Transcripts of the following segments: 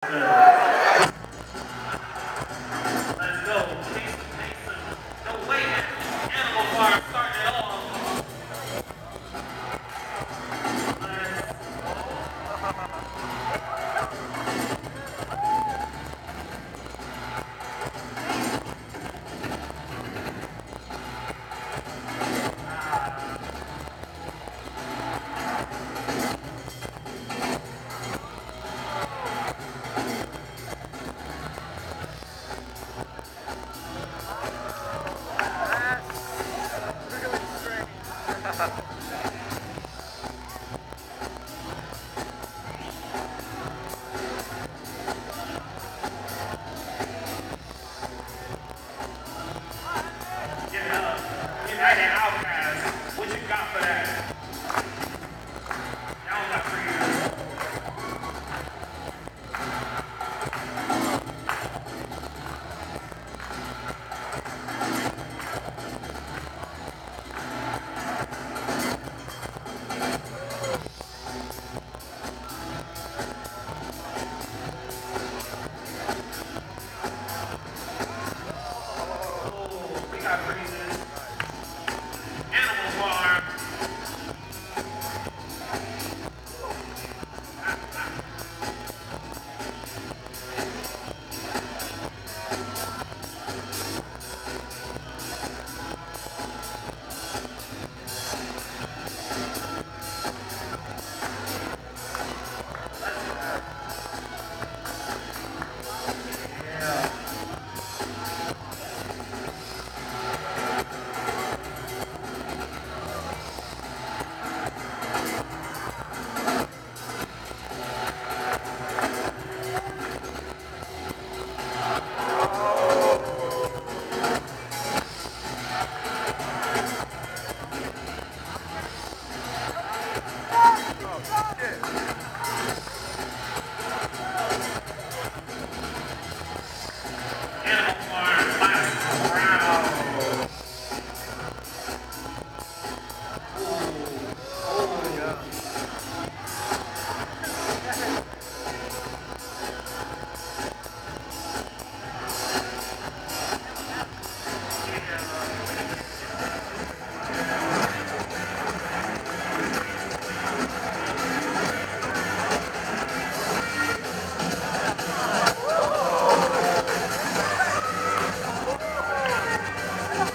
Let's go. Casey Mason. No way. Animal Farm starting it off. Give it up. United Outcast. What you got for that? Now got for you. Oh, we got freezes. Animal Farm. Yeah. Animal Farm. Last round.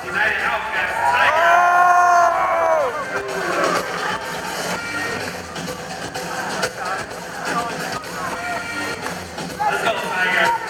United Outcast. Tiger. Let's go, Tiger.